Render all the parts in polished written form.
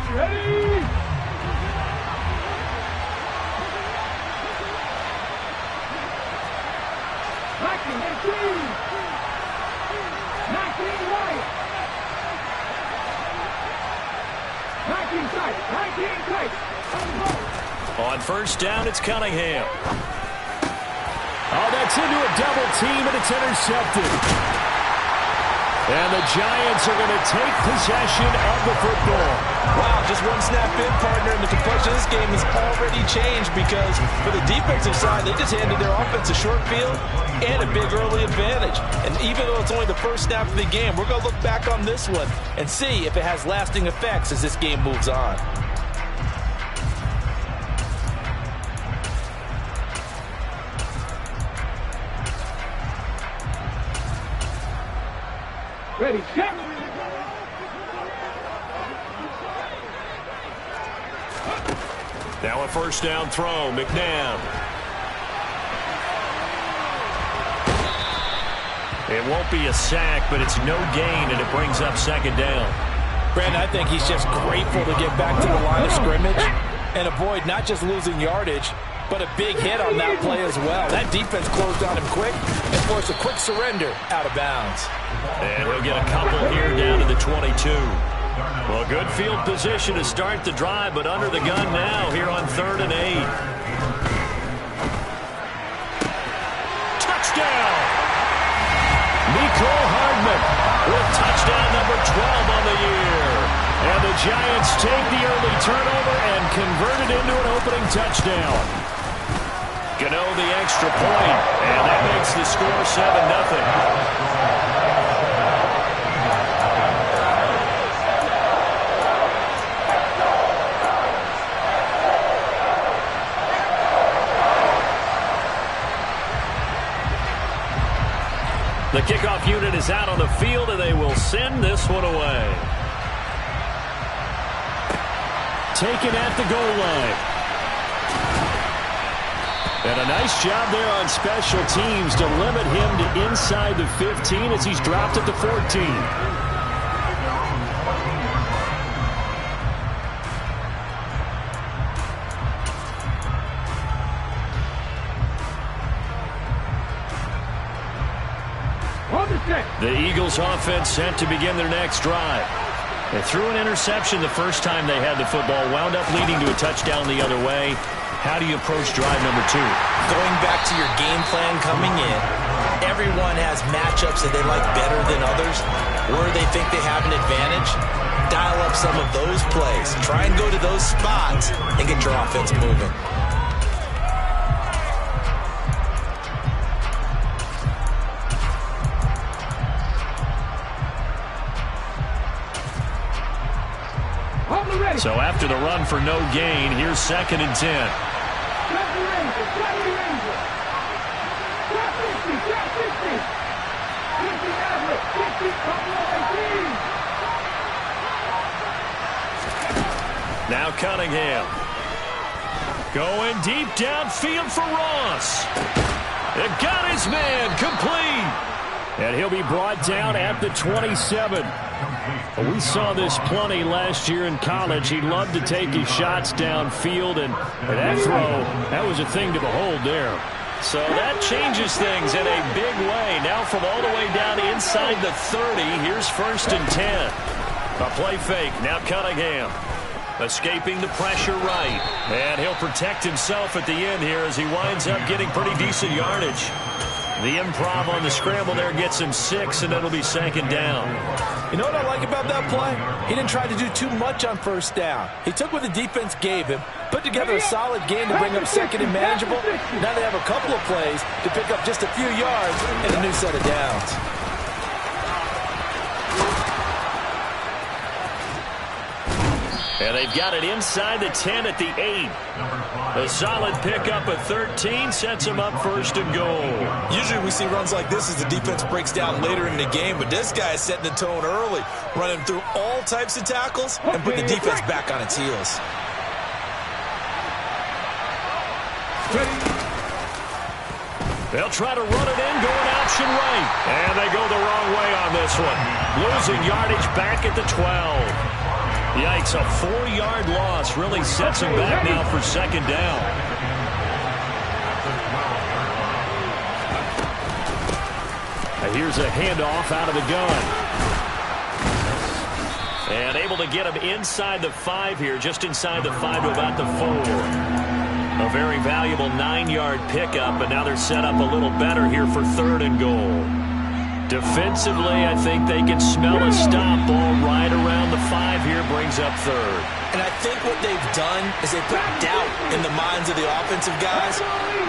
Ready? Knocking and clean. Knocking right. Knocking tight. Knocking tight. On first down, it's Cunningham. Oh, that's into a double team, and it's intercepted. And the Giants are going to take possession of the football. Wow, just one snap in, partner, and the complexion of this game has already changed because for the defensive side, they just handed their offense a short field and a big early advantage. And even though it's only the first snap of the game, we're going to look back on this one and see if it has lasting effects as this game moves on. Ready, set. Now a first down throw, McNabb. It won't be a sack, but it's no gain, and it brings up second down. Brandon, I think he's just grateful to get back to the line of scrimmage and avoid not just losing yardage, but a big hit on that play as well. That defense closed on him quick and forced a quick surrender out of bounds. And he'll get a couple here down to the 22. Well, good field position to start the drive, but under the gun now here on 3rd and 8. Touchdown! Nicole Hardman with touchdown number 12 on the year. And the Giants take the early turnover and convert it into an opening touchdown. Gano the extra point, and that makes the score 7-0. The kickoff unit is out on the field, and they will send this one away. Taken at the goal line. And a nice job there on special teams to limit him to inside the 15 as he's dropped at the 14. The Eagles offense set to begin their next drive. They threw an interception the first time they had the football, wound up leading to a touchdown the other way. How do you approach drive number 2? Going back to your game plan coming in, everyone has matchups that they like better than others, where they think they have an advantage. Dial up some of those plays. Try and go to those spots and get your offense moving. So after the run for no gain, here's 2nd and 10. Now Cunningham. Going deep downfield for Ross. It got his man complete. And he'll be brought down at the 27. We saw this plenty last year in college. He loved to take his shots downfield, and that throw, that was a thing to behold there. So that changes things in a big way. Now from all the way down inside the 30, here's 1st and 10. A play fake, now Cunningham. Escaping the pressure right. And he'll protect himself at the end here as he winds up getting pretty decent yardage. The improv on the scramble there gets him 6, and it'll be 2nd down. You know what I like about that play? He didn't try to do too much on first down. He took what the defense gave him, put together a solid game to bring up 2nd and manageable. Now they have a couple of plays to pick up just a few yards and a new set of downs. And they've got it inside the 10 at the 8. A solid pickup at 13 sets them up 1st and goal. Usually we see runs like this as the defense breaks down later in the game, but this guy is setting the tone early, running through all types of tackles and putting the defense back on its heels. They'll try to run it in, going option right. And they go the wrong way on this one. Losing yardage back at the 12. Yikes, a 4-yard loss really sets him back now for second down. Here's a handoff out of the gun. And able to get him inside the 5 here, just inside the 5 to about the 4. A very valuable 9-yard pickup, and now they're set up a little better here for 3rd and goal. Defensively, I think they can smell a stop ball right around the 5 here, brings up 3rd. And I think what they've done is they put doubt in the minds of the offensive guys.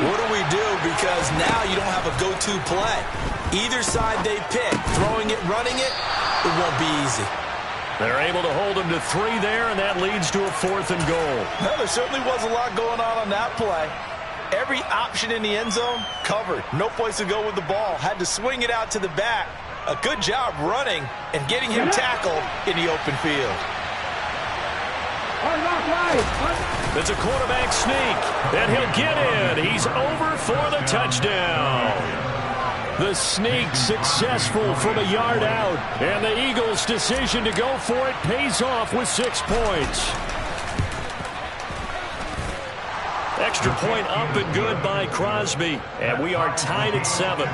What do we do? Because now you don't have a go-to play. Either side they pick, throwing it, running it, it won't be easy. They're able to hold him to 3 there, and that leads to a 4th and goal. Well, there certainly was a lot going on that play. Every option in the end zone covered. No place to go with the ball. Had to swing it out to the back. A good job running and getting him tackled in the open field. It's a quarterback sneak, and he'll get in. He's over for the touchdown. The sneak successful from a yard out, and the Eagles' decision to go for it pays off with 6 points. Extra point up and good by Crosby, and we are tied at 7.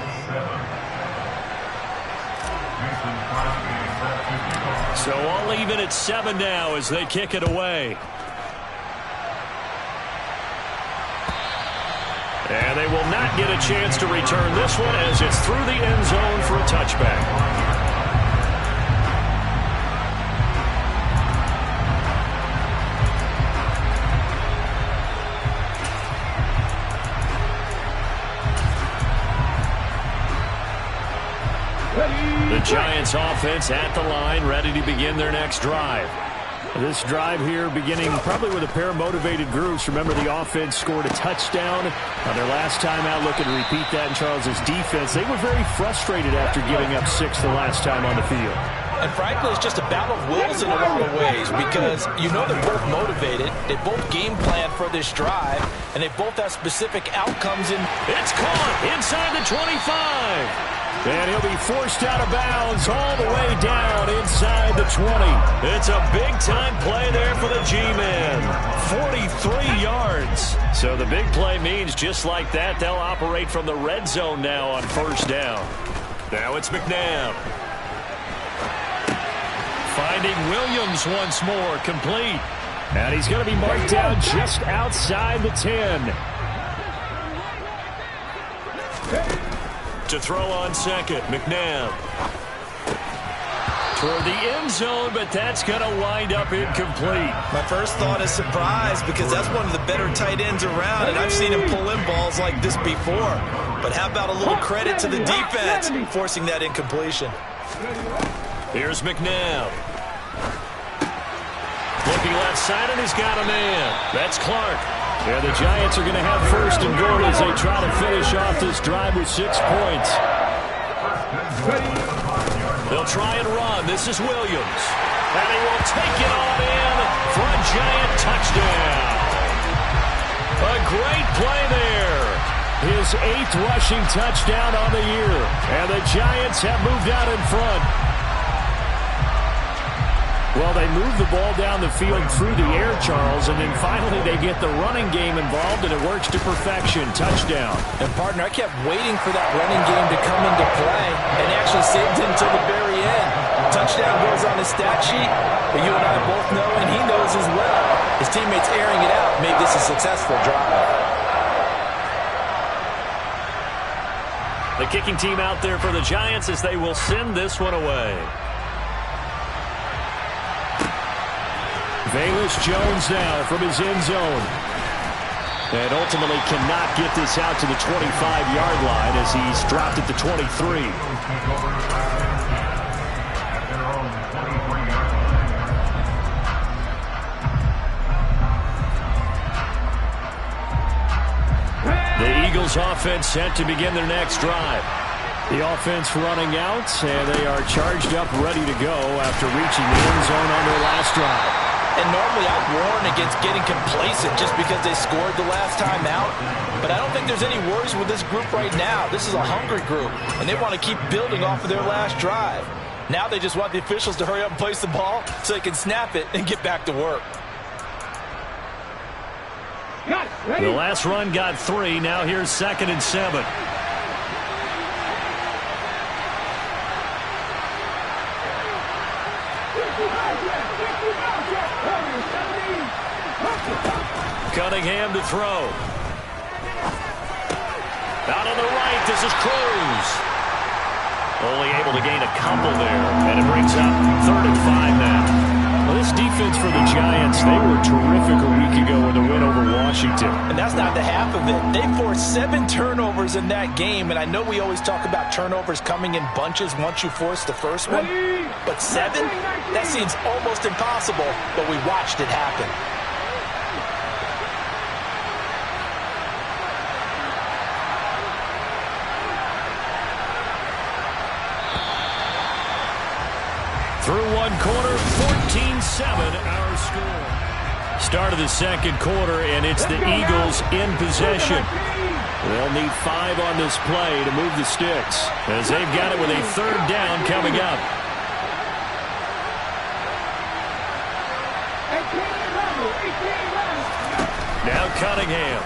So all even at 7 now as they kick it away. And they will not get a chance to return this one as it's through the end zone for a touchback. The Giants offense at the line, ready to begin their next drive. This drive here beginning probably with a pair of motivated groups. Remember, the offense scored a touchdown on their last time out. Looking to repeat that in Charles's defense. They were very frustrated after giving up 6 the last time on the field. And frankly, it's just a battle of wills in a lot of ways because you know they're both motivated. They both game plan for this drive, and they both have specific outcomes. It's caught inside the 25. And he'll be forced out of bounds all the way down inside the 20. It's a big-time play there for the G-men. 43 yards. So the big play means just like that, they'll operate from the red zone now on 1st down. Now it's McNabb. Finding Williams once more, complete. And he's going to be marked down just outside the 10. To throw on 2nd, McNabb. Toward the end zone, but that's going to wind up incomplete. My first thought is surprise because that's one of the better tight ends around, and I've seen him pull in balls like this before. But how about a little credit to the defense forcing that incompletion? Here's McNabb. Looking left side, and he's got a man. That's Clark. Yeah, the Giants are going to have 1st and goal as they try to finish off this drive with 6 points. They'll try and run. This is Williams. And he will take it on in for a Giant touchdown. A great play there. His 8th rushing touchdown on the year. And the Giants have moved out in front. Well, they move the ball down the field through the air, Charles, and then finally they get the running game involved, and it works to perfection. Touchdown. And, partner, I kept waiting for that running game to come into play and actually saved it until the very end. Touchdown goes on his stat sheet, but you and I both know, and he knows as well, his teammates airing it out made this a successful drive. The kicking team out there for the Giants as they will send this one away. Velus Jones now from his end zone. And ultimately cannot get this out to the 25-yard line as he's dropped at the 23. The Eagles offense set to begin their next drive. The offense running out, and they are charged up, ready to go after reaching the end zone on their last drive. And normally I'd warn against getting complacent just because they scored the last time out. But I don't think there's any worries with this group right now. This is a hungry group, and they want to keep building off of their last drive. Now they just want the officials to hurry up and place the ball so they can snap it and get back to work. The last run got 3. Now here's 2nd and 7. Cunningham to throw. Out on the right, this is Cruz. Only able to gain a couple there, and it brings up 3rd and 5 now. Well, this defense for the Giants, they were terrific a week ago in the win over Washington. And that's not the half of it. They forced 7 turnovers in that game, and I know we always talk about turnovers coming in bunches once you force the first one. But 7? That seems almost impossible, but we watched it happen. Through one quarter, 14-7 our score. Start of the second quarter, and it's the Eagles in possession. They'll need 5 on this play to move the sticks, as they've got it with a 3rd down coming up. Now Cunningham.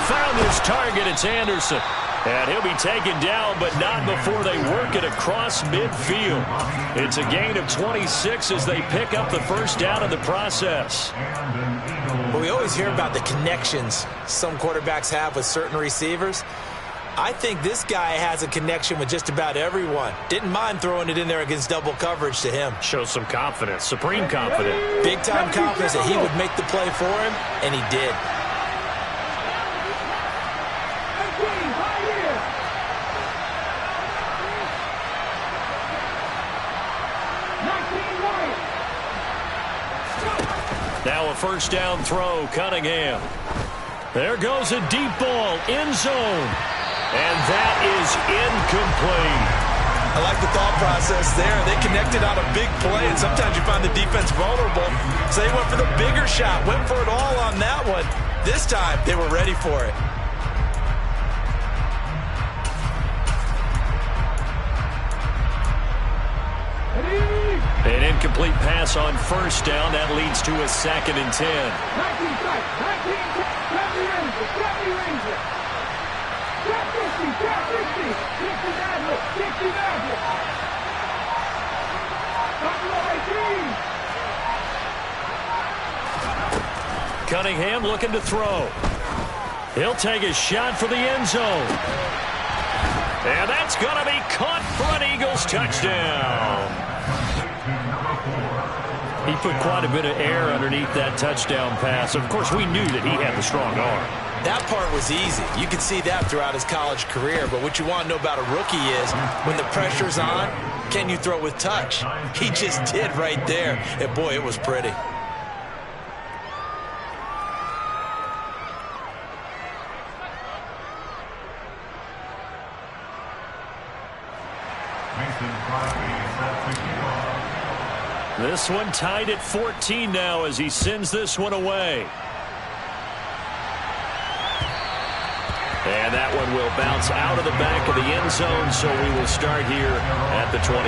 Found his target, it's Anderson. And he'll be taken down, but not before they work it across midfield. It's a gain of 26 as they pick up the first down in the process. Well, we always hear about the connections some quarterbacks have with certain receivers. I think this guy has a connection with just about everyone. Didn't mind throwing it in there against double coverage to him. Shows some confidence, supreme confidence. Big-time confidence that he would make the play for him, and he did. Now a first down throw, Cunningham. There goes a deep ball, end zone. And that is incomplete. I like the thought process there. They connected on a big play, and sometimes you find the defense vulnerable. So they went for the bigger shot, went for it all on that one. This time, they were ready for it. An incomplete pass on first down. That leads to a 2nd and 10. Cunningham looking to throw. He'll take a shot for the end zone. And that's going to be caught for an Eagles touchdown. He put quite a bit of air underneath that touchdown pass. Of course, we knew that he had the strong arm. That part was easy. You could see that throughout his college career. But what you want to know about a rookie is when the pressure's on, can you throw with touch? He just did right there. And, boy, it was pretty. This one tied at 14 now as he sends this one away. And that one will bounce out of the back of the end zone, so we will start here at the 25.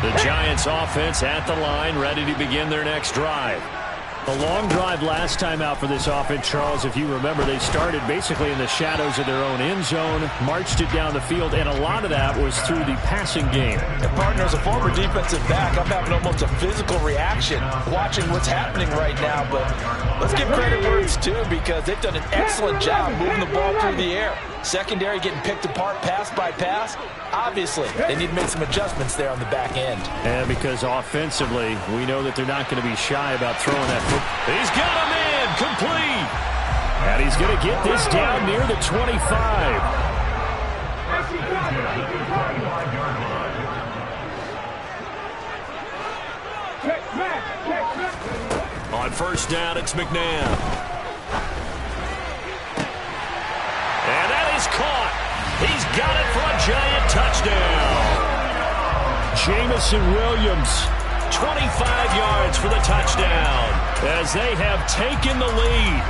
The Giants offense at the line, ready to begin their next drive. A long drive last time out for this offense, Charles. If you remember, they started basically in the shadows of their own end zone, marched it down the field, and a lot of that was through the passing game. And partner, as a former defensive back, I'm having almost a physical reaction watching what's happening right now. But let's give credit where it's due, because they've done an excellent job moving the ball through the air. Secondary getting picked apart pass by pass. Obviously, they need to make some adjustments there on the back end. And because offensively, we know that they're not going to be shy about throwing that football. He's got him in, complete. And he's going to get this down near the 25. On first down, it's McNabb. And that is caught. He's got it for a giant touchdown. Jamison Williams, 25 yards for the touchdown as they have taken the lead.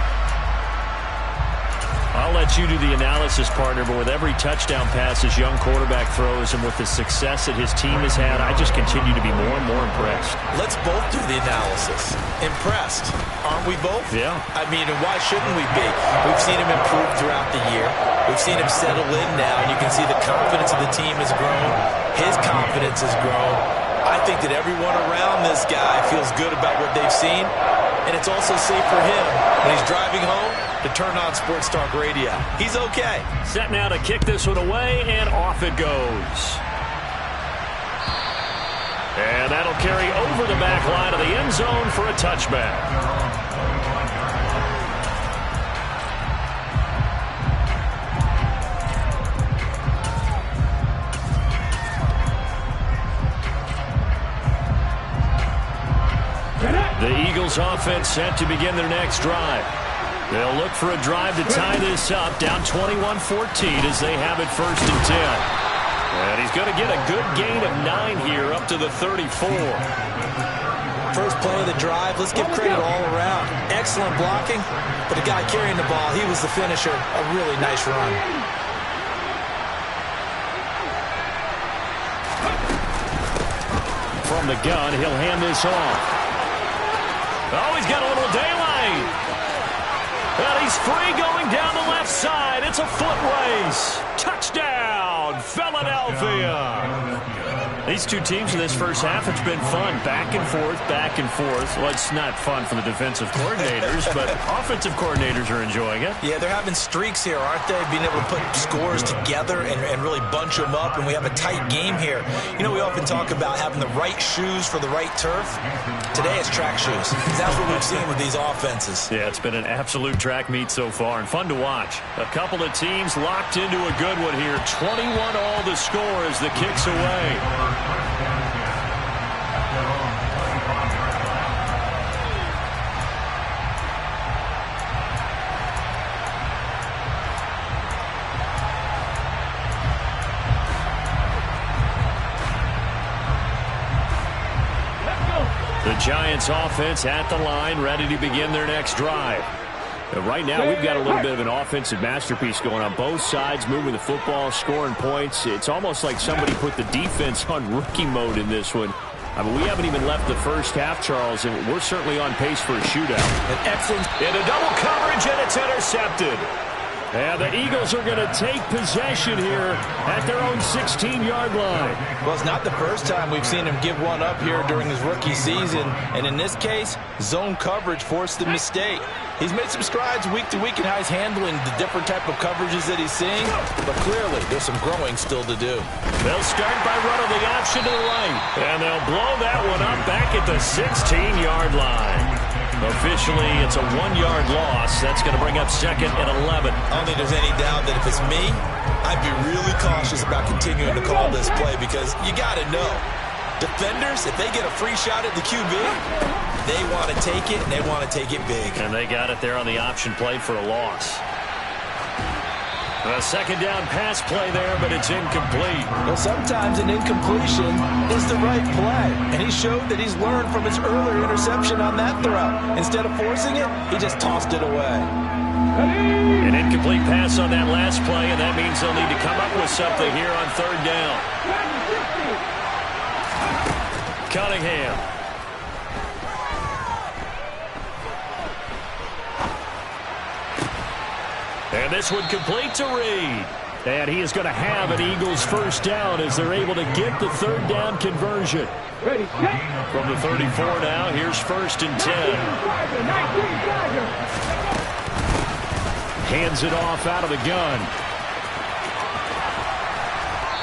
I'll let you do the analysis, partner, but with every touchdown pass this young quarterback throws and with the success that his team has had, I just continue to be more and more impressed. Let's both do the analysis. Impressed, aren't we both? Yeah. I mean, and why shouldn't we be? We've seen him improve throughout the year. We've seen him settle in now, and you can see the confidence of the team has grown. His confidence has grown. I think that everyone around this guy feels good about what they've seen, and it's also safe for him when he's driving home to turn on Sports Talk Radio. He's okay. Set now to kick this one away, and off it goes. And that'll carry over the back line of the end zone for a touchback. The Eagles offense set to begin their next drive. They'll look for a drive to tie this up, down 21-14 as they have it 1st and 10. And he's going to get a good gain of 9 here up to the 34. First play of the drive, let's give credit all around. Excellent blocking, but the guy carrying the ball, he was the finisher. A really nice run. From the gun, he'll hand this off. Oh, he's got a little daylight. And he's free going down the left side. It's a foot race. Touchdown, Philadelphia. These two teams in this first half, it's been fun. Back and forth, back and forth. Well, it's not fun for the defensive coordinators, but offensive coordinators are enjoying it. Yeah, they're having streaks here, aren't they? Being able to put scores together and really bunch them up, and we have a tight game here. You know, we often talk about having the right shoes for the right turf. Today it's track shoes. That's what we've seen with these offenses. Yeah, it's been an absolute track meet so far, and fun to watch. A couple of teams locked into a good one here. 21-all the score as the kick's away. The Giants offense at the line, ready to begin their next drive. Right now, we've got a little bit of an offensive masterpiece going on both sides, moving the football, scoring points. It's almost like somebody put the defense on rookie mode in this one. I mean, we haven't even left the first half, Charles, and we're certainly on pace for a shootout. An excellent into double coverage, and it's intercepted. And the Eagles are going to take possession here at their own 16-yard line. Well, it's not the first time we've seen him give one up here during his rookie season. And in this case, zone coverage forced the mistake. He's made some strides week to week in how he's handling the different type of coverages that he's seeing. But clearly, there's some growing still to do. They'll start by running the option to the right. And they'll blow that one up back at the 16-yard line. Officially, it's a 1-yard loss. That's going to bring up 2nd and 11. I don't think there's any doubt that if it's me, I'd be really cautious about continuing to call this play because you got to know. Defenders, if they get a free shot at the QB, they want to take it, and they want to take it big. And they got it there on the option play for a loss. A 2nd down pass play there, but it's incomplete. Well, sometimes an incompletion is the right play. And he showed that he's learned from his earlier interception on that throw. Instead of forcing it, he just tossed it away. An incomplete pass on that last play, and that means they'll need to come up with something here on 3rd down. Cunningham. And this one complete to Reed. And he is going to have an Eagles 1st down as they're able to get the 3rd down conversion. Ready, set. From the 34 now, here's 1st and 10. Hands it off out of the gun.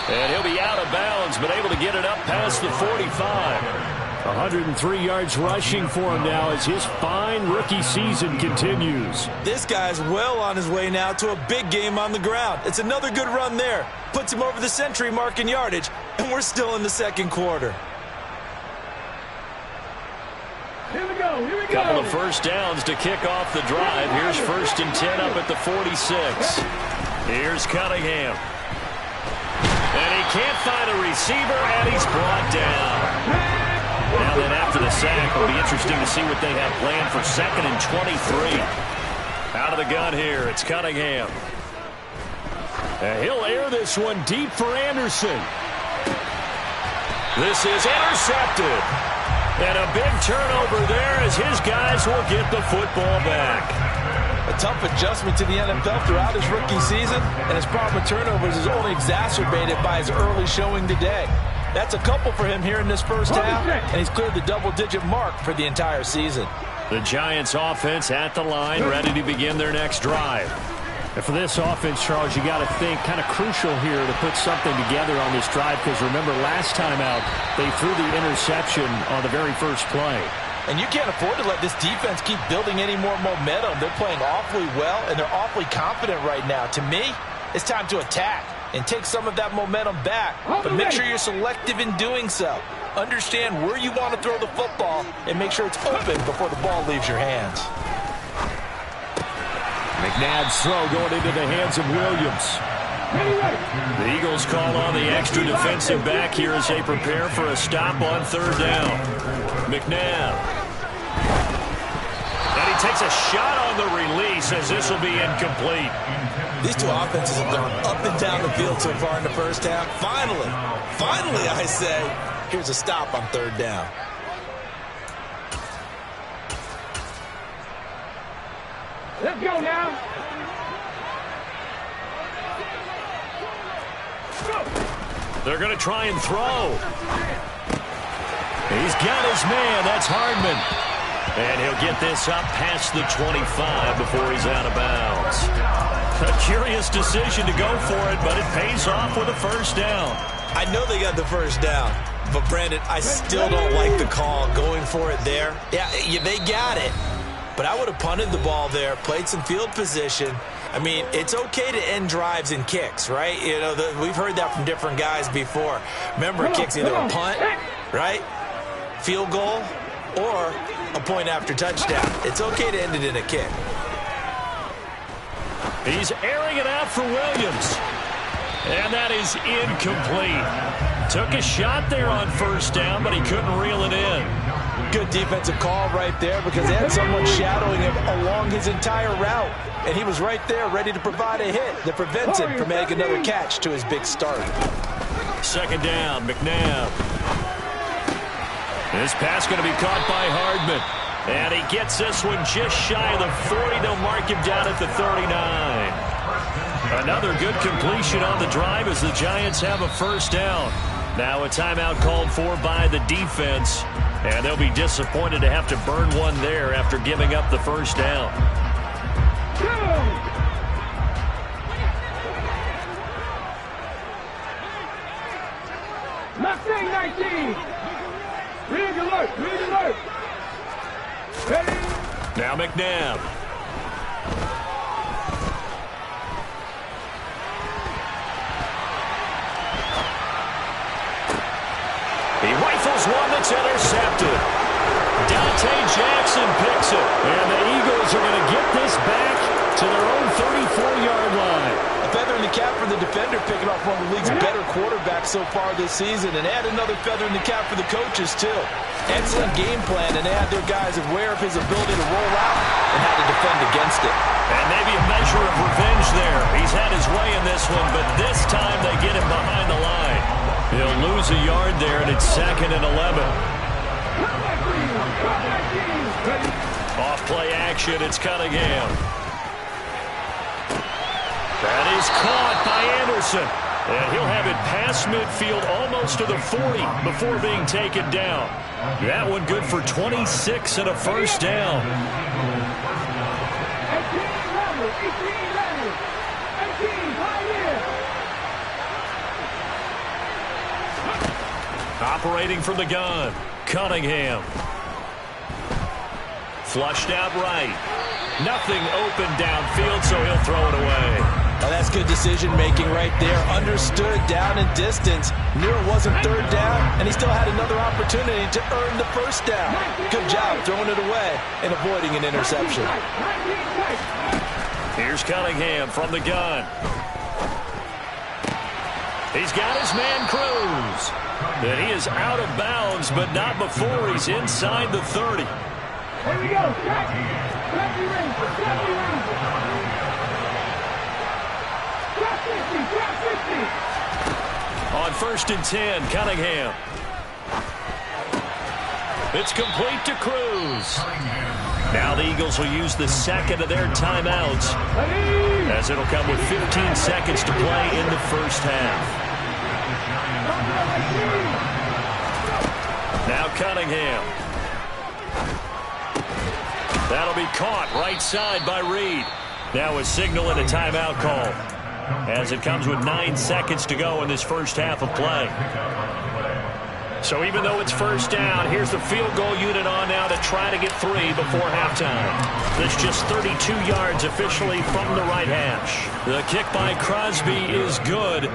And he'll be out of bounds, but able to get it up past the 45. 103 yards rushing for him now as his fine rookie season continues. This guy's well on his way now to a big game on the ground. It's another good run there. Puts him over the century mark in yardage, and we're still in the 2nd quarter. Here we go, here we go. Couple of 1st downs to kick off the drive. Here's 1st and 10 up at the 46. Here's Cunningham. And he can't find a receiver, and he's brought down. Now then, after the sack, it'll be interesting to see what they have planned for 2nd and 23. Out of the gun here, it's Cunningham. And he'll air this one deep for Anderson. This is intercepted. And a big turnover there as his guys will get the football back. A tough adjustment to the NFL throughout his rookie season, and his problem with turnovers is only exacerbated by his early showing today. That's a couple for him here in this first half, and he's cleared the double-digit mark for the entire season. The Giants offense at the line, ready to begin their next drive. And for this offense, Charles, you got to think kind of crucial here to put something together on this drive, because remember last time out, they threw the interception on the very first play. And you can't afford to let this defense keep building any more momentum. They're playing awfully well, and they're awfully confident right now. To me, it's time to attack and take some of that momentum back, but make sure you're selective in doing so. Understand where you want to throw the football and make sure it's open before the ball leaves your hands. McNabb's throw going into the hands of Williams. The Eagles call on the extra defensive back here as they prepare for a stop on third down. McNabb. And he takes a shot on the release as this will be incomplete. These two offenses have gone up and down the field so far in the first half. Finally, I say, here's a stop on third down. Let's go now. They're going to try and throw. He's got his man. That's Hardman. And he'll get this up past the 25 before he's out of bounds. A curious decision to go for it, but it pays off with a first down. I know they got the first down, but Brandon, I still don't like the call going for it there. Yeah, they got it, but I would have punted the ball there, played some field position. I mean, it's okay to end drives and kicks, right? You know, we've heard that from different guys before. Remember, kicks either a punt, right, field goal, or a point after touchdown. It's okay to end it in a kick. He's airing it out for Williams. And that is incomplete. Took a shot there on first down, but he couldn't reel it in. Good defensive call right there because they had someone shadowing him along his entire route. And he was right there ready to provide a hit that prevents him from making another catch to his big start. Second down, McNabb. This pass going to be caught by Hardman. And he gets this one just shy of the 40. They'll mark him down at the 39. Another good completion on the drive as the Giants have a first down. Now a timeout called for by the defense. And they'll be disappointed to have to burn one there after giving up the first down. Mustang 19. Rig alert. Ready. Now McNabb. He rifles one that's intercepted. Dante Jackson picks it. And the Eagles are going to get this back to their own 34-yard line. A feather in the cap for the defender, picking off one of the league's better quarterbacks so far this season. And add another feather in the cap for the coaches, too. Excellent game plan, and they had their guys aware of his ability to roll out and how to defend against it. And maybe a measure of revenge there. He's had his way in this one, but this time they get him behind the line. He'll lose a yard there, and it's 2nd and 11. Off play action, it's Cunningham. That is caught by Anderson. And he'll have it past midfield almost to the 40 before being taken down. That one good for 26 and a first down. 18, operating from the gun, Cunningham. Flushed out right. Nothing open downfield, so he'll throw it away. Well, that's good decision-making right there. Understood down and distance. Knew it wasn't third down, and he still had another opportunity to earn the first down. Good job throwing it away and avoiding an interception. Here's Cunningham from the gun. He's got his man Cruz. And he is out of bounds, but not before he's inside the 30. Here we go. Trap your range. Trap your range. On 1st and 10, Cunningham. It's complete to Cruz. Now the Eagles will use the second of their timeouts, as it'll come with 15 seconds to play in the first half. Now Cunningham. That'll be caught right side by Reed. Now a signal and a timeout call, as it comes with 9 seconds to go in this first half of play. So even though it's first down, here's the field goal unit on now to try to get 3 before halftime. That's just 32 yards officially from the right hash. The kick by Crosby is good.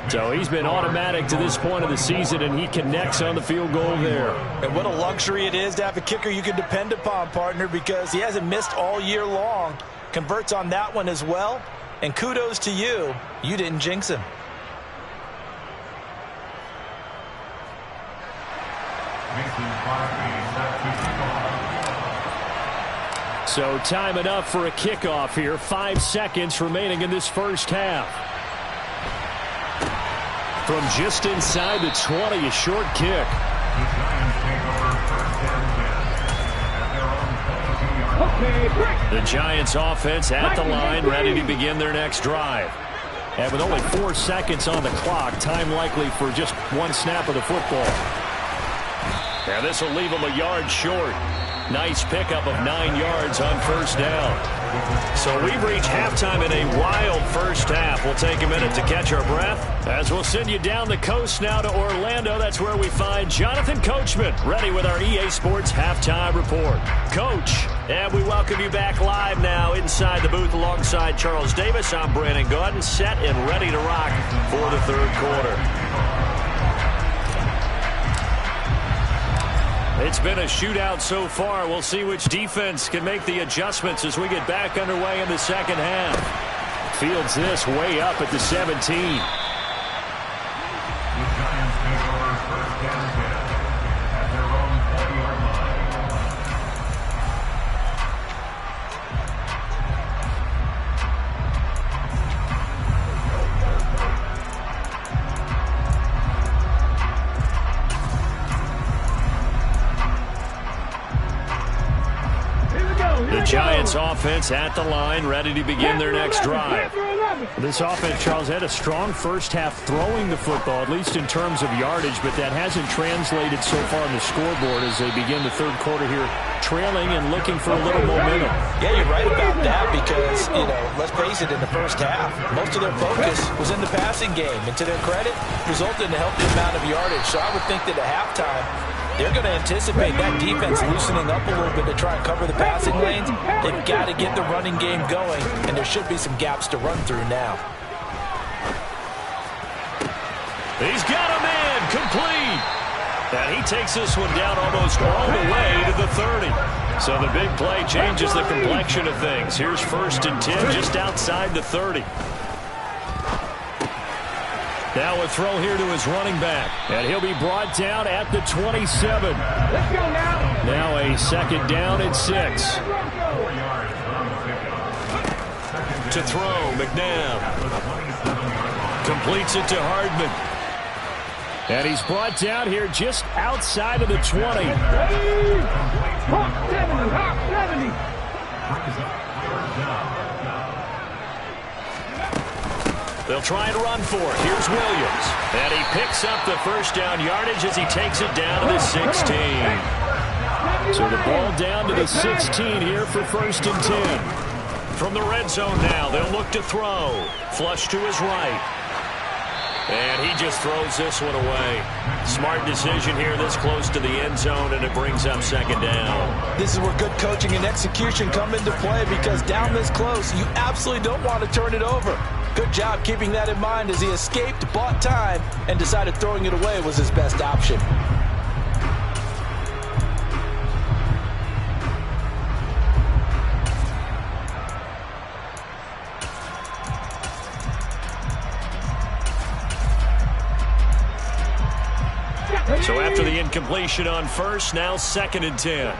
So he's been automatic to this point of the season, and he connects on the field goal there. And what a luxury it is to have a kicker you can depend upon, partner, because he hasn't missed all year long. Converts on that one as well. And kudos to you. You didn't jinx him. So time enough for a kickoff here. 5 seconds remaining in this first half. From just inside the 20, a short kick. The Giants offense at the line, ready to begin their next drive. And with only 4 seconds on the clock, time likely for just 1 snap of the football. And this will leave them a yard short. Nice pickup of 9 yards on first down. So we've reached halftime in a wild first half. We'll take a minute to catch our breath, as we'll send you down the coast now to Orlando. That's where we find Jonathan Coachman, ready with our EA Sports Halftime Report. Coach, and we welcome you back live now inside the booth alongside Charles Davis. I'm Brandon Gordon, set and ready to rock for the third quarter. It's been a shootout so far. We'll see which defense can make the adjustments as we get back underway in the second half. Fields this way up at the 17. Giants offense at the line, ready to begin their next drive. This offense, Charles, had a strong first half throwing the football, at least in terms of yardage, but that hasn't translated so far on the scoreboard as they begin the third quarter here, trailing and looking for a little momentum. Yeah, you're right about that because, let's face it, in the first half, most of their focus was in the passing game. And to their credit, resulted in a healthy amount of yardage. So I would think that at halftime, they're going to anticipate that defense loosening up a little bit to try and cover the passing lanes. They've got to get the running game going, and there should be some gaps to run through now. He's got a man complete. And he takes this one down almost all the way to the 30. So the big play changes the complexion of things. Here's 1st and 10 just outside the 30. Now a throw here to his running back. And he'll be brought down at the 27. Let's go now. Now a second down and 6. To throw, McNabb. Completes it to Hardman. And he's brought down here just outside of the 20. Hawk 70, Hawk 70. They'll try and run for it. Here's Williams. And he picks up the first down yardage as he takes it down to the 16. So the ball down to the 16 here for 1st and 10. From the red zone now, they'll look to throw. Flush to his right. And he just throws this one away. Smart decision here this close to the end zone, and it brings up second down. This is where good coaching and execution come into play, because down this close, you absolutely don't want to turn it over. Good job keeping that in mind as he escaped, bought time, and decided throwing it away was his best option. So after the incompletion on first, now 2nd and 10.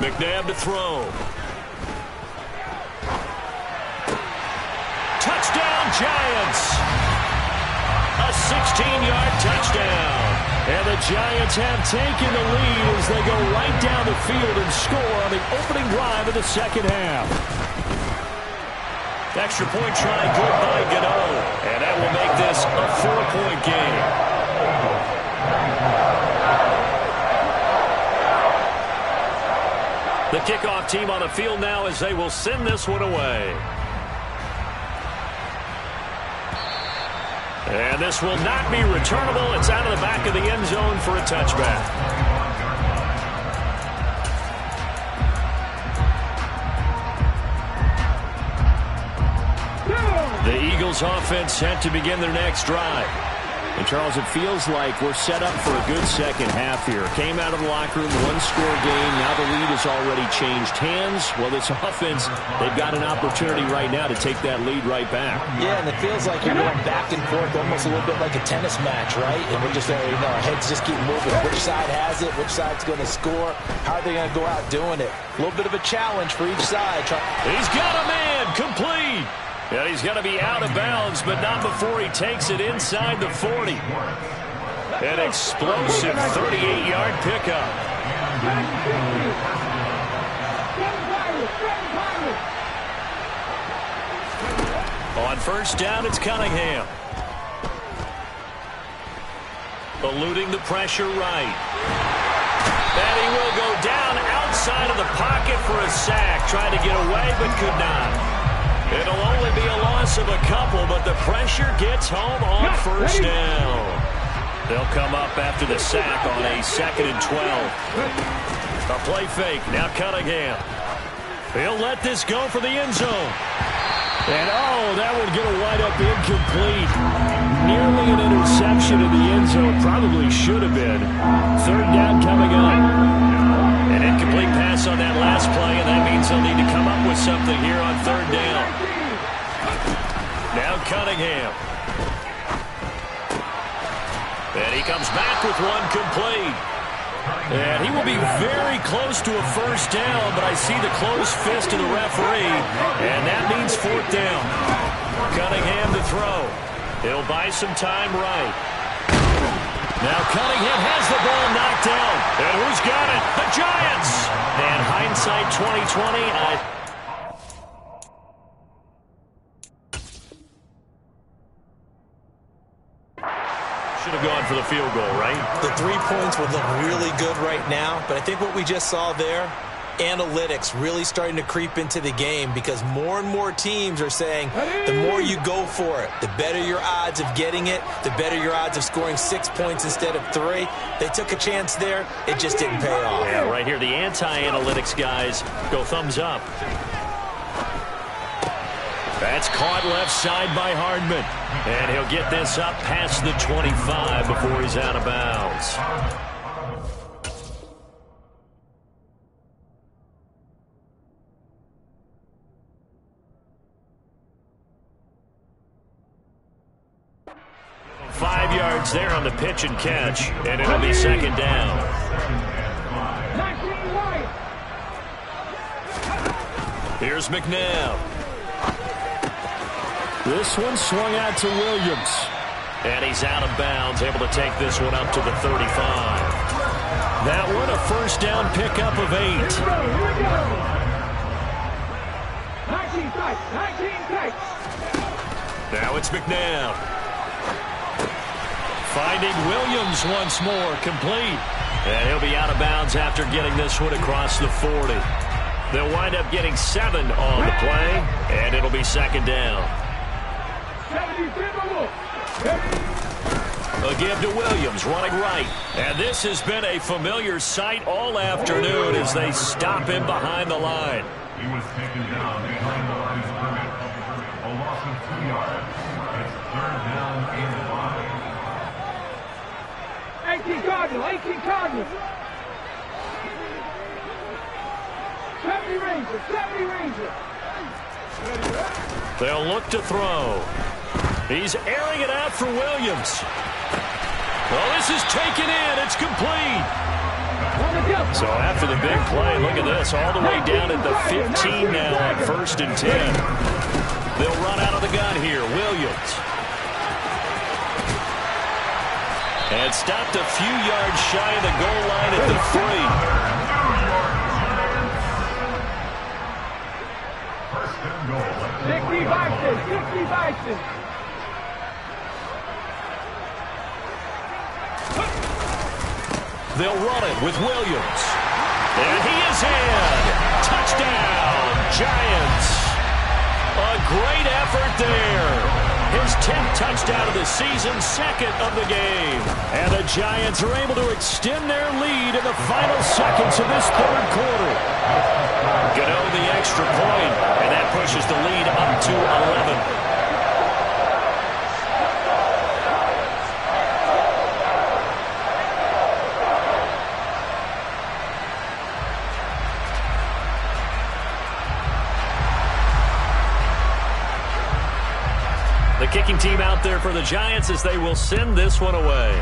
McNabb to throw. Touchdown, Giants! A 16-yard touchdown. And the Giants have taken the lead as they go right down the field and score on the opening drive of the second half. Extra point try good by Gano. And that will make this a 4-point game. The kickoff team on the field now as they will send this one away. And this will not be returnable. It's out of the back of the end zone for a touchback. The Eagles offense set to begin their next drive. And, Charles, it feels like we're set up for a good second half here. Came out of the locker room, one-score game. Now the lead has already changed hands. Well, this offense, they've got an opportunity right now to take that lead right back. Yeah, and it feels like you're going back and forth almost a little bit like a tennis match, right? And we're just, our heads just keep moving. Which side has it? Which side's going to score? How are they going to go out doing it? A little bit of a challenge for each side. He's got a man complete. And he's going to be out of bounds, but not before he takes it inside the 40. An explosive 38-yard pickup. On first down, it's Cunningham. Eluding the pressure right. And he will go down outside of the pocket for a sack. Trying to get away, but could not. It'll only be a loss of a couple, but the pressure gets home on first down. They'll come up after the sack on a 2nd and 12. A play fake. Now Cunningham. He'll let this go for the end zone. And, that would get a wide-up incomplete. Nearly an interception in the end zone. Probably should have been. Third down coming up. An incomplete pass on that last play, and that means they'll need to come up with something here on third down. Now Cunningham. And he comes back with one complete. And he will be very close to a first down, but I see the closed fist of the referee, and that means fourth down. Cunningham to throw. He'll buy some time right. Now Cunningham has the ball knocked down. And who's got it? The Giants! And hindsight 2020, should have gone for the field goal, right? The 3 points would look really good right now, but I think what we just saw there, analytics really starting to creep into the game because more and more teams are saying the more you go for it, the better your odds of getting it, the better your odds of scoring 6 points instead of 3. They took a chance there. It just didn't pay off. Yeah, right here, the anti-analytics guys go thumbs up. That's caught left side by Hardman. And he'll get this up past the 25 before he's out of bounds. Five yards there on the pitch and catch, and it'll be second down. Here's McNabb. This one swung out to Williams. And he's out of bounds, able to take this one up to the 35. That one a first down pickup of 8. 19 takes. Now it's McNabb. Finding Williams once more, complete. And he'll be out of bounds after getting this one across the 40. They'll wind up getting 7 on the play, and it'll be second down. A give to Williams, running right. And this has been a familiar sight all afternoon as they stop him behind the line. He was taken down behind the line of scrimmage. A loss of 2 yards. It's third down and 5. 18 Cardinals, 18 Cardinals. 70 Rangers, 70 Rangers. They'll look to throw. He's airing it out for Williams. Well, this is taken in. It's complete. So after the big play, look at this, all the way down at the 15 now on 1st and 10. They'll run out of the gun here. Williams. And stopped a few yards shy of the goal line at the 60 Bison. They'll run it with Williams. And he is in. Touchdown, Giants. A great effort there. His 10th touchdown of the season, 2nd of the game. And the Giants are able to extend their lead in the final seconds of this 3rd quarter. Gano the extra point, and that pushes the lead up to 11. The kicking team out there for the Giants as they will send this one away.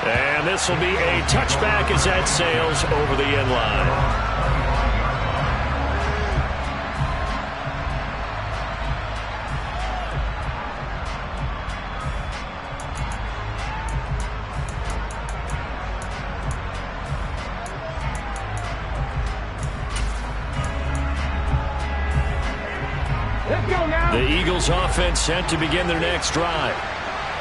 And this will be a touchback as that sails over the end line. The Eagles offense sent to begin their next drive.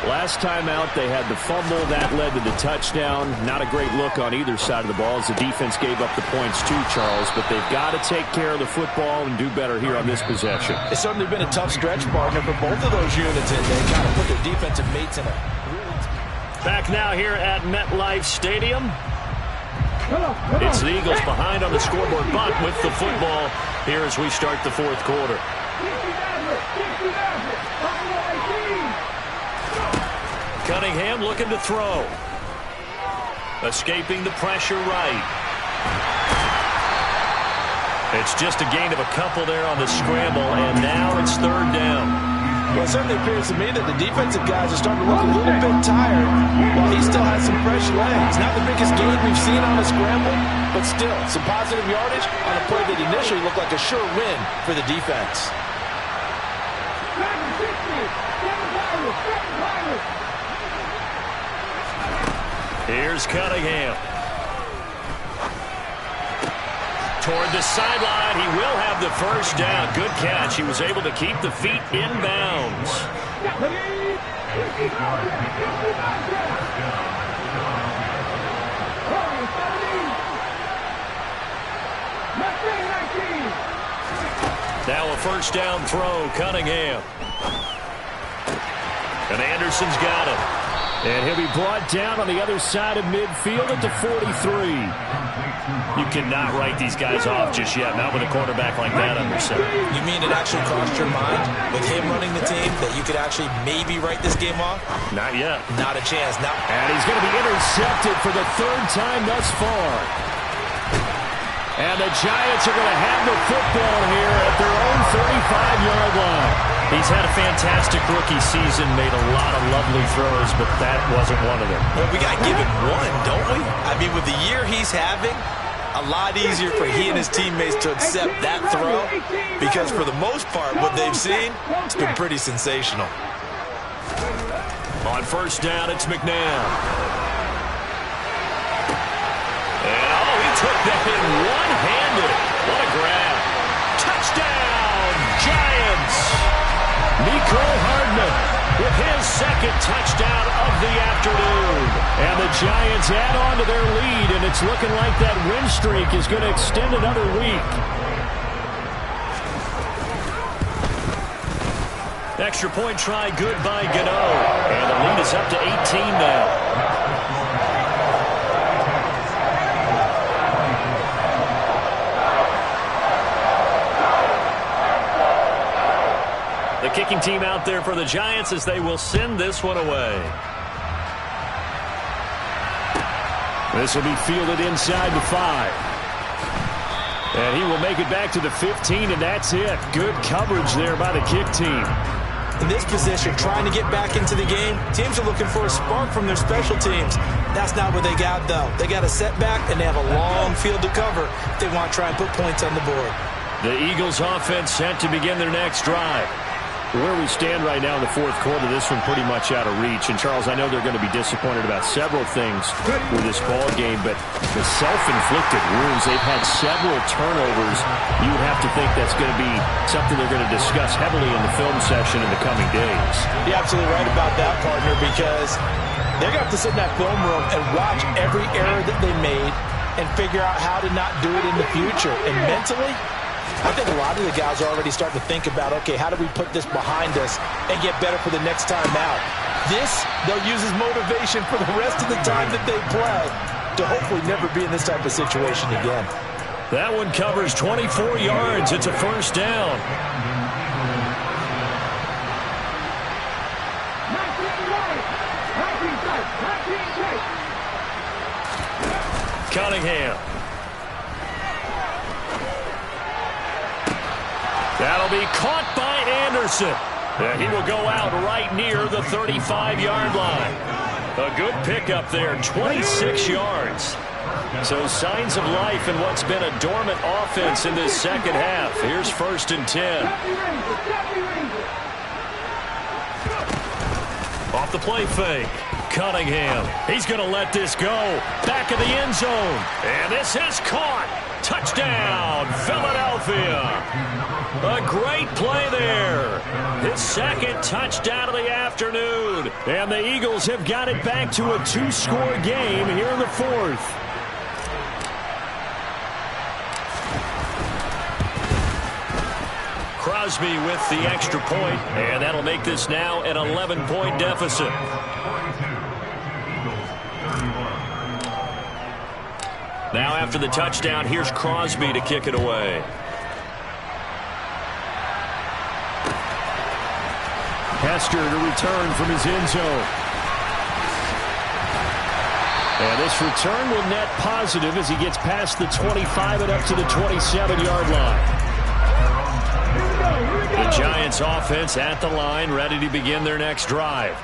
Last time out, they had the fumble. That led to the touchdown. Not a great look on either side of the ball as the defense gave up the points too, Charles. But they've got to take care of the football and do better here on this possession. It's certainly been a tough stretch, partner, for both of those units. And they got to put their defensive mates in a Back now here at MetLife Stadium. It's the Eagles behind on the scoreboard, but with the football here as we start the 4th quarter. Cunningham looking to throw. Escaping the pressure right. It's just a gain of a couple there on the scramble, and now it's 3rd down. Well, it certainly appears to me that the defensive guys are starting to look a little bit tired while he still has some fresh legs. Not the biggest gain we've seen on a scramble, but still some positive yardage on a play that initially looked like a sure win for the defense. Here's Cunningham. Toward the sideline. He will have the 1st down. Good catch. He was able to keep the feet in bounds. Now a 1st down throw. Cunningham. And Anderson's got it. And he'll be brought down on the other side of midfield at the 43. You cannot write these guys off just yet, not with a quarterback like that under center. You mean it actually crossed your mind with him running the team that you could actually maybe write this game off? Not yet. Not a chance. Now. And he's going to be intercepted for the 3rd time thus far. And the Giants are going to have the football here at their own 35-yard line. He's had a fantastic rookie season, made a lot of lovely throws, but that wasn't one of them. Well, we got to give him one, don't we? I mean, with the year he's having, a lot easier for he and his teammates to accept that throw because for the most part, what they've seen, it's been pretty sensational. On 1st down, it's McNabb. And, he took that in one-handed. What a grab. Touchdown, Giants. Nico Hardman with his 2nd touchdown of the afternoon. And the Giants add on to their lead, and it's looking like that win streak is going to extend another week. Extra point try good by Gano. And the lead is up to 18 now. The kicking team out there for the Giants as they will send this one away. This will be fielded inside the 5. And he will make it back to the 15, and that's it. Good coverage there by the kick team. In this position, trying to get back into the game, teams are looking for a spark from their special teams. That's not what they got, though. They got a setback, and they have a long field to cover if they want to try and put points on the board. The Eagles offense set to begin their next drive. Where we stand right now in the fourth quarter, this one pretty much out of reach. And, Charles, I know they're going to be disappointed about several things with this ball game, but the self-inflicted wounds, they've had several turnovers. You have to think that's going to be something they're going to discuss heavily in the film session in the coming days. You're absolutely right about that, partner, because they're going to have to sit in that film room and watch every error that they made and figure out how to not do it in the future. And mentally, I think a lot of the guys are already starting to think about, okay, how do we put this behind us and get better for the next time out? This, they'll use as motivation for the rest of the time that they play to hopefully never be in this type of situation again. That one covers 24 yards. It's a first down. Cunningham. That'll be caught by Anderson. And he will go out right near the 35-yard line. A good pickup there, 26 yards. So signs of life in what's been a dormant offense in this second half. Here's 1st and 10. Off the play fake. Cunningham. He's going to let this go. Back of the end zone. And this is caught. Touchdown, Philadelphia. A great play there. His second touchdown of the afternoon. And the Eagles have got it back to a 2-score game here in the fourth. Crosby with the extra point, and that'll make this now an 11-point deficit. Now after the touchdown, here's Crosby to kick it away. Hester to return from his end zone. And this return will net positive as he gets past the 25 and up to the 27-yard line. The Giants offense at the line, ready to begin their next drive.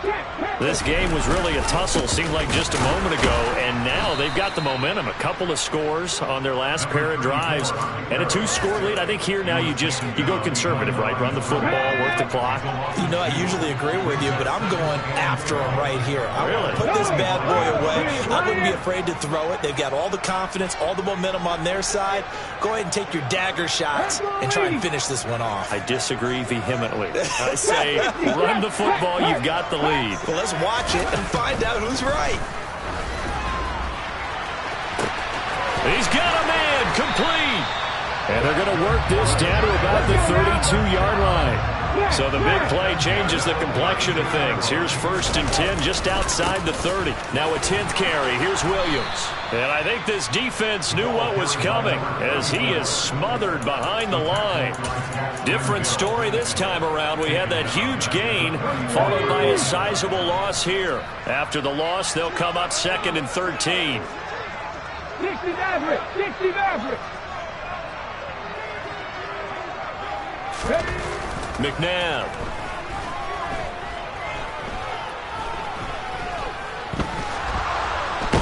This game was really a tussle, seemed like just a moment ago, and now they've got the momentum. A couple of scores on their last pair of drives, and a 2-score lead. I think here now you go conservative, right? Run the football, work the clock. You know, I usually agree with you, but I'm going after them right here. I want to put this bad boy away. I wouldn't be afraid to throw it. They've got all the confidence, all the momentum on their side. Go ahead and take your dagger shots and try and finish this one off. I disagree vehemently. I say run the football. You've got the lead. Well, let's watch it and find out who's right. He's got a man complete. And they're going to work this down to about the 32-yard line. So the big play changes the complexion of things. Here's 1st and 10 just outside the 30. Now a 10th carry. Here's Williams. And I think this defense knew what was coming as he is smothered behind the line. Different story this time around. We had that huge gain followed by a sizable loss here. After the loss, they'll come up 2nd and 13. 60 average. 60 average. McNabb.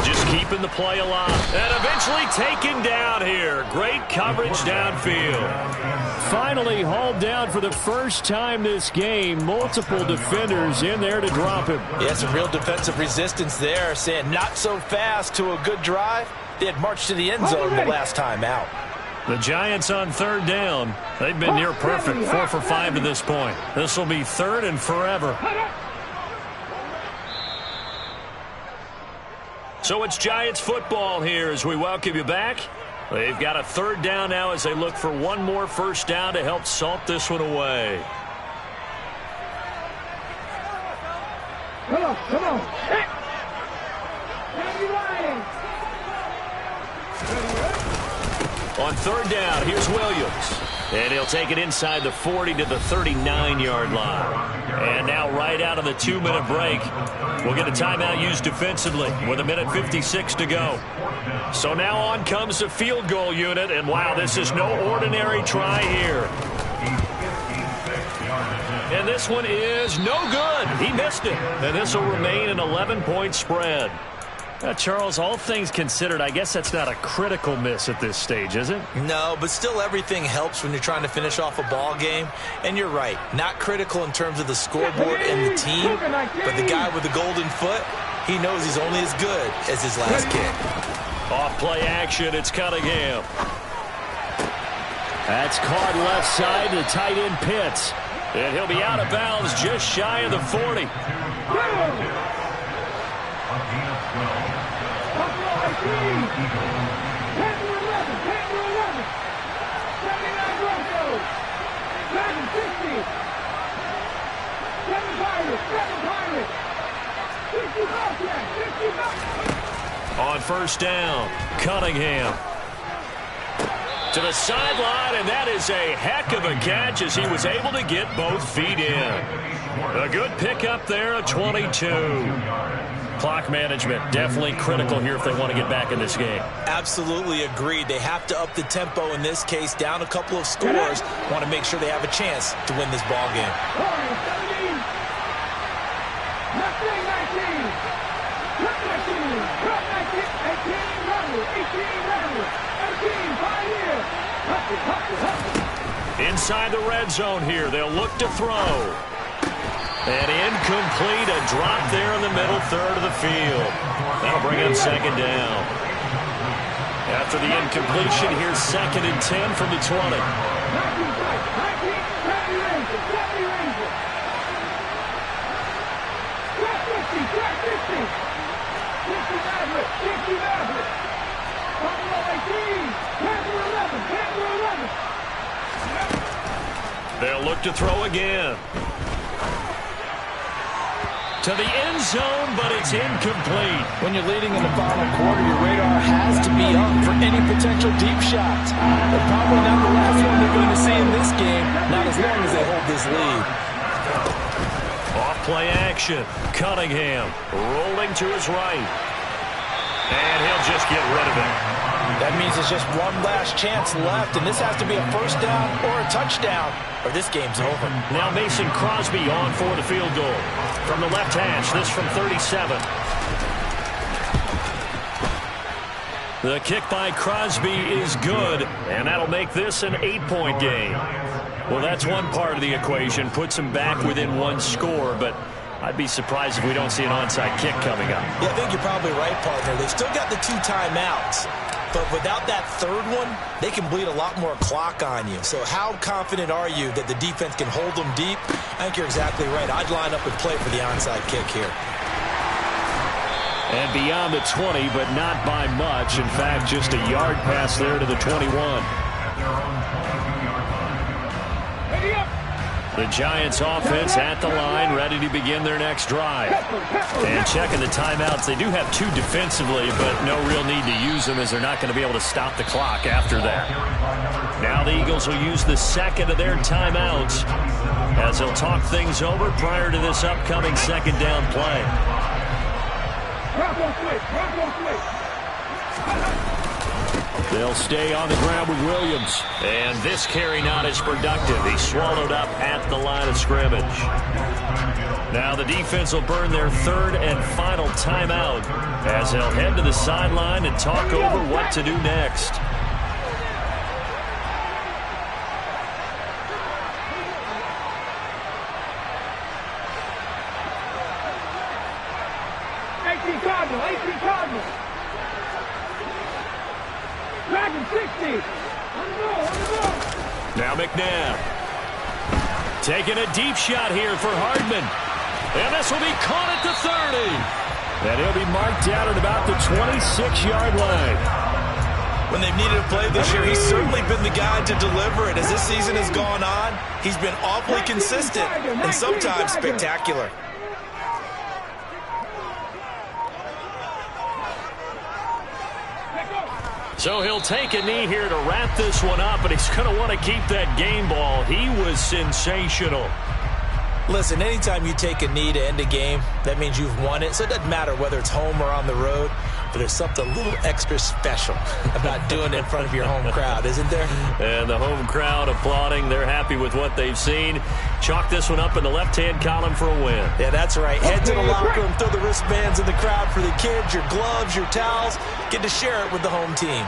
Just keeping the play alive. And eventually taken down here. Great coverage downfield. Finally hauled down for the first time this game. Multiple defenders in there to drop him. Yeah, some real defensive resistance there, saying not so fast to a good drive. They had marched to the end zone the last time out. The Giants on 3rd down. They've been near perfect, 4 for 5 to this point. This will be 3rd and forever. So it's Giants football here as we welcome you back. They've got a 3rd down now as they look for one more first down to help salt this one away. Come on. On 3rd down, here's Williams. And he'll take it inside the 40 to the 39-yard line. And now right out of the 2-minute break, we'll get a timeout used defensively with 1:56 to go. So now on comes the field goal unit. And, wow, this is no ordinary try here. And this one is no good. He missed it. And this will remain an 11-point spread. Now, Charles, all things considered, I guess that's not a critical miss at this stage, is it? No, but still everything helps when you're trying to finish off a ball game. And you're right, not critical in terms of the scoreboard and the team, but the guy with the golden foot, he knows he's only as good as his last kick. Off play action, it's Cunningham. That's caught left side to tight end Pitts. And he'll be out of bounds just shy of the 40. On first down, Cunningham. To the sideline, and that is a heck of a catch as he was able to get both feet in. A good pickup there, a 22. Clock management, definitely critical here if they want to get back in this game. Absolutely agreed. They have to up the tempo in this case, down a couple of scores. Want to make sure they have a chance to win this ball game. Inside the red zone here, they'll look to throw. And incomplete, a drop there in the middle third of the field. That'll bring up second down. After the incompletion, here's 2nd and 10 from the 20. They'll look to throw again. To the end zone, but it's incomplete. When you're leading in the final quarter, your radar has to be up for any potential deep shots. But probably not the last one they're going to see in this game, not as long as they hold this lead. Off-play action. Cunningham rolling to his right. And he'll just get rid of it. That means there's just one last chance left, and this has to be a first down or a touchdown, or this game's over. Now Mason Crosby on for the field goal. From the left hash, this from 37. The kick by Crosby is good, and that'll make this an 8-point game. Well, that's one part of the equation, puts him back within one score, but I'd be surprised if we don't see an onside kick coming up. Yeah, I think you're probably right, partner. They've still got the 2 timeouts. But without that third one, they can bleed a lot more clock on you. So how confident are you that the defense can hold them deep? I think you're exactly right. I'd line up and play for the onside kick here. And beyond the 20, but not by much. In fact, just a yard pass there to the 21. The Giants offense at the line, ready to begin their next drive. And checking the timeouts, they do have 2 defensively, but no real need to use them as they're not going to be able to stop the clock after that. Now the Eagles will use the 2nd of their timeouts as they'll talk things over prior to this upcoming 2nd down play. They'll stay on the ground with Williams. And this carry not as productive. He's swallowed up at the line of scrimmage. Now the defense will burn their 3rd and final timeout as they'll head to the sideline and talk over what to do next. Now McNabb taking a deep shot here for Hardman. And this will be caught at the 30. And he'll be marked down at about the 26-yard line. When they've needed a play this year, he's certainly been the guy to deliver it. As this season has gone on, he's been awfully consistent and sometimes spectacular. So he'll take a knee here to wrap this one up, but he's going to want to keep that game ball. He was sensational. Listen, anytime you take a knee to end a game, that means you've won it. So it doesn't matter whether it's home or on the road. But there's something a little extra special about doing it in front of your home crowd, isn't there? And the home crowd applauding. They're happy with what they've seen. Chalk this one up in the left-hand column for a win. Yeah, that's right. Head to the locker room, throw the wristbands in the crowd for the kids, your gloves, your towels. Get to share it with the home team.